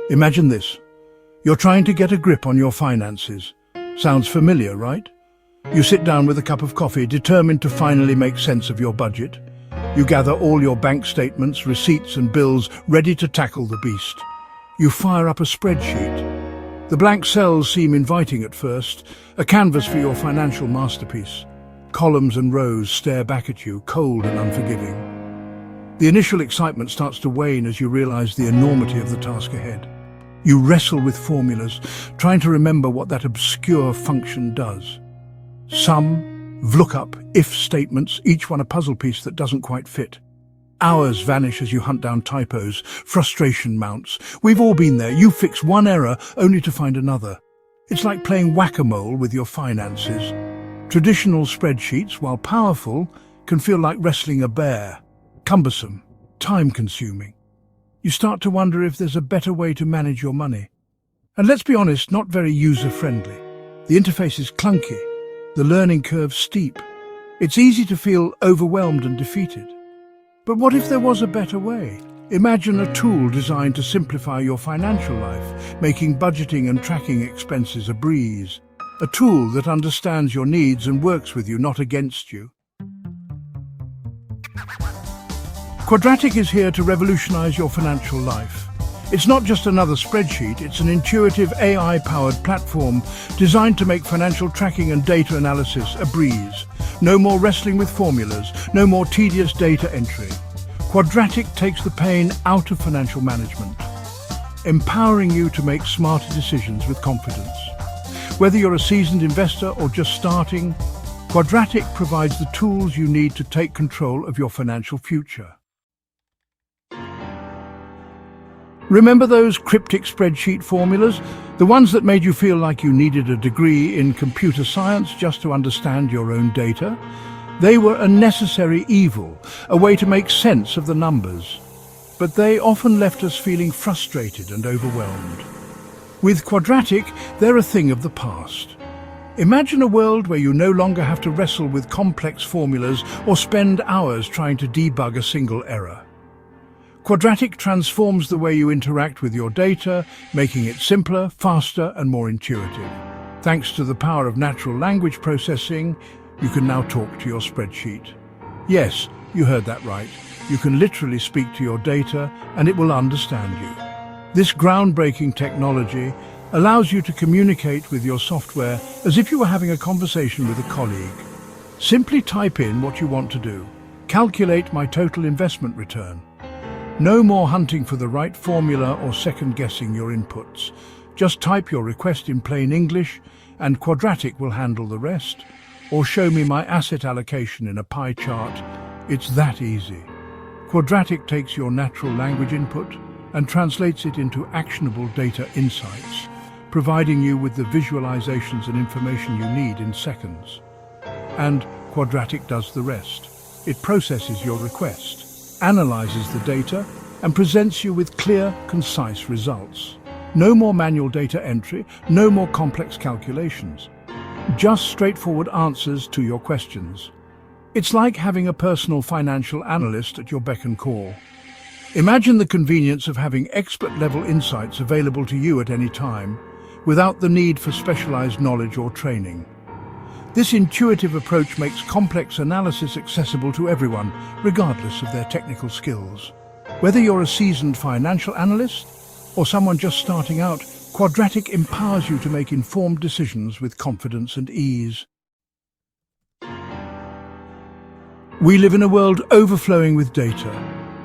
Imagine this. You're trying to get a grip on your finances. Sounds familiar, right? You sit down with a cup of coffee, determined to finally make sense of your budget. You gather all your bank statements, receipts and bills, ready to tackle the beast. You fire up a spreadsheet. The blank cells seem inviting at first, a canvas for your financial masterpiece. Columns and rows stare back at you, cold and unforgiving. The initial excitement starts to wane as you realize the enormity of the task ahead. You wrestle with formulas, trying to remember what that obscure function does. Sum, lookup, if statements, each one a puzzle piece that doesn't quite fit. Hours vanish as you hunt down typos, frustration mounts. We've all been there. You fix one error only to find another. It's like playing whack-a-mole with your finances. Traditional spreadsheets, while powerful, can feel like wrestling a bear. Cumbersome, time-consuming. You start to wonder if there's a better way to manage your money. And let's be honest, not very user-friendly. The interface is clunky, the learning curve steep. It's easy to feel overwhelmed and defeated. But what if there was a better way? Imagine a tool designed to simplify your financial life, making budgeting and tracking expenses a breeze. A tool that understands your needs and works with you, not against you. Quadratic is here to revolutionize your financial life. It's not just another spreadsheet, it's an intuitive AI-powered platform designed to make financial tracking and data analysis a breeze. No more wrestling with formulas, no more tedious data entry. Quadratic takes the pain out of financial management, empowering you to make smarter decisions with confidence. Whether you're a seasoned investor or just starting, Quadratic provides the tools you need to take control of your financial future. Remember those cryptic spreadsheet formulas? The ones that made you feel like you needed a degree in computer science just to understand your own data? They were a necessary evil, a way to make sense of the numbers. But they often left us feeling frustrated and overwhelmed. With Quadratic, they're a thing of the past. Imagine a world where you no longer have to wrestle with complex formulas or spend hours trying to debug a single error. Quadratic transforms the way you interact with your data, making it simpler, faster, and more intuitive. Thanks to the power of natural language processing, you can now talk to your spreadsheet. Yes, you heard that right. You can literally speak to your data, and it will understand you. This groundbreaking technology allows you to communicate with your software as if you were having a conversation with a colleague. Simply type in what you want to do. Calculate my total investment return. No more hunting for the right formula or second-guessing your inputs. Just type your request in plain English and Quadratic will handle the rest. Or show me my asset allocation in a pie chart. It's that easy. Quadratic takes your natural language input and translates it into actionable data insights, providing you with the visualizations and information you need in seconds. And Quadratic does the rest. It processes your request, analyzes the data, and presents you with clear, concise results. No more manual data entry, no more complex calculations. Just straightforward answers to your questions. It's like having a personal financial analyst at your beck and call. Imagine the convenience of having expert-level insights available to you at any time, without the need for specialized knowledge or training. This intuitive approach makes complex analysis accessible to everyone, regardless of their technical skills. Whether you're a seasoned financial analyst or someone just starting out, Quadratic empowers you to make informed decisions with confidence and ease. We live in a world overflowing with data.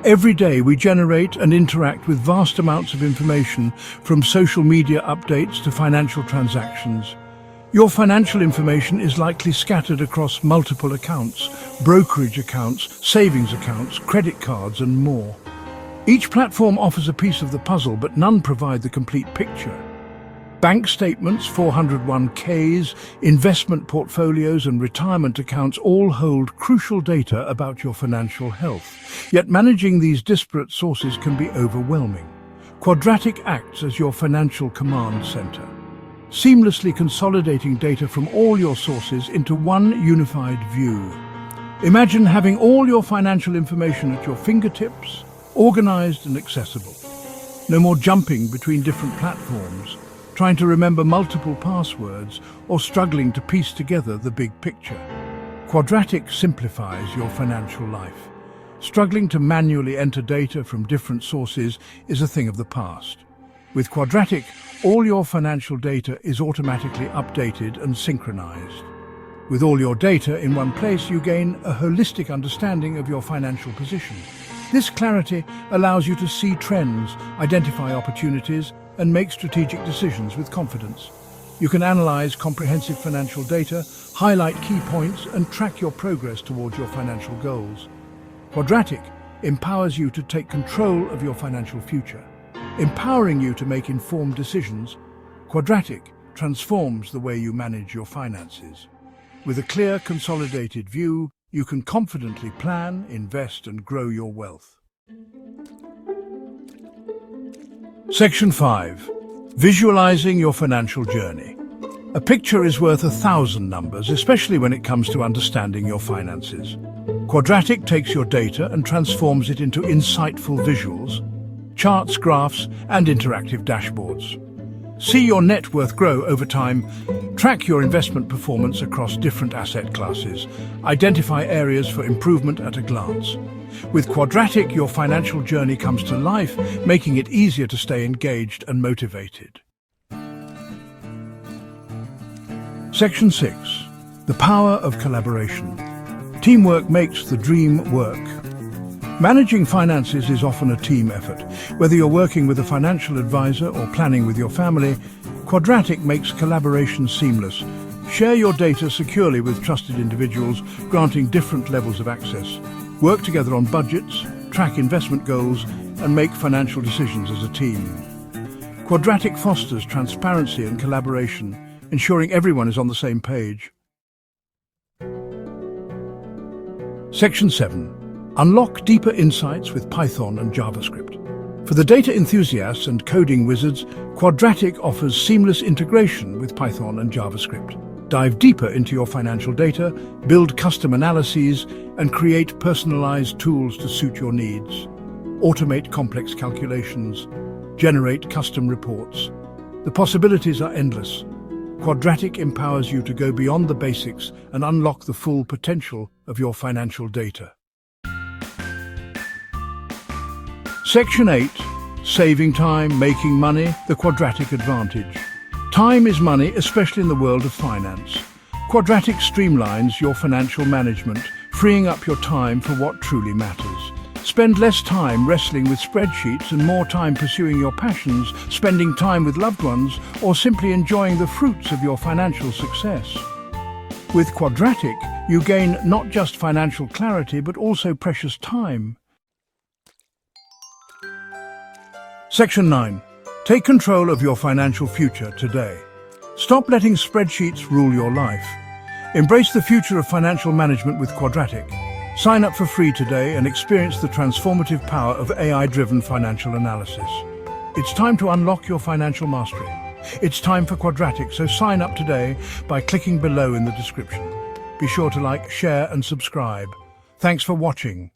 Every day we generate and interact with vast amounts of information, from social media updates to financial transactions. Your financial information is likely scattered across multiple accounts, brokerage accounts, savings accounts, credit cards, and more. Each platform offers a piece of the puzzle, but none provide the complete picture. Bank statements, 401ks, investment portfolios, and retirement accounts all hold crucial data about your financial health. Yet managing these disparate sources can be overwhelming. Quadratic acts as your financial command center, seamlessly consolidating data from all your sources into one unified view. Imagine having all your financial information at your fingertips, organized and accessible. No more jumping between different platforms, trying to remember multiple passwords, or struggling to piece together the big picture. Quadratic simplifies your financial life. Struggling to manually enter data from different sources is a thing of the past. With Quadratic, all your financial data is automatically updated and synchronized. With all your data in one place, you gain a holistic understanding of your financial position. This clarity allows you to see trends, identify opportunities, and make strategic decisions with confidence. You can analyze comprehensive financial data, highlight key points, and track your progress towards your financial goals. Quadratic empowers you to take control of your financial future. Empowering you to make informed decisions, Quadratic transforms the way you manage your finances. With a clear, consolidated view, you can confidently plan, invest, and grow your wealth. Section 5. Visualizing your financial journey. A picture is worth 1,000 numbers, especially when it comes to understanding your finances. Quadratic takes your data and transforms it into insightful visuals, charts, graphs, and interactive dashboards. See your net worth grow over time, track your investment performance across different asset classes, identify areas for improvement at a glance. With Quadratic, your financial journey comes to life, making it easier to stay engaged and motivated. Section 6. The power of collaboration. Teamwork makes the dream work. Managing finances is often a team effort. Whether you're working with a financial advisor or planning with your family, Quadratic makes collaboration seamless. Share your data securely with trusted individuals, granting different levels of access. Work together on budgets, track investment goals, and make financial decisions as a team. Quadratic fosters transparency and collaboration, ensuring everyone is on the same page. Section 7. Unlock deeper insights with Python and JavaScript. For the data enthusiasts and coding wizards, Quadratic offers seamless integration with Python and JavaScript. Dive deeper into your financial data, build custom analyses, and create personalized tools to suit your needs. Automate complex calculations, generate custom reports. The possibilities are endless. Quadratic empowers you to go beyond the basics and unlock the full potential of your financial data. Section 8. Saving time, making money, the Quadratic advantage. Time is money, especially in the world of finance. Quadratic streamlines your financial management, freeing up your time for what truly matters. Spend less time wrestling with spreadsheets and more time pursuing your passions, spending time with loved ones, or simply enjoying the fruits of your financial success. With Quadratic, you gain not just financial clarity, but also precious time. Section 9. Take control of your financial future today. Stop letting spreadsheets rule your life. Embrace the future of financial management with Quadratic. Sign up for free today and experience the transformative power of AI-driven financial analysis. It's time to unlock your financial mastery. It's time for Quadratic, so sign up today by clicking below in the description. Be sure to like, share, and subscribe. Thanks for watching.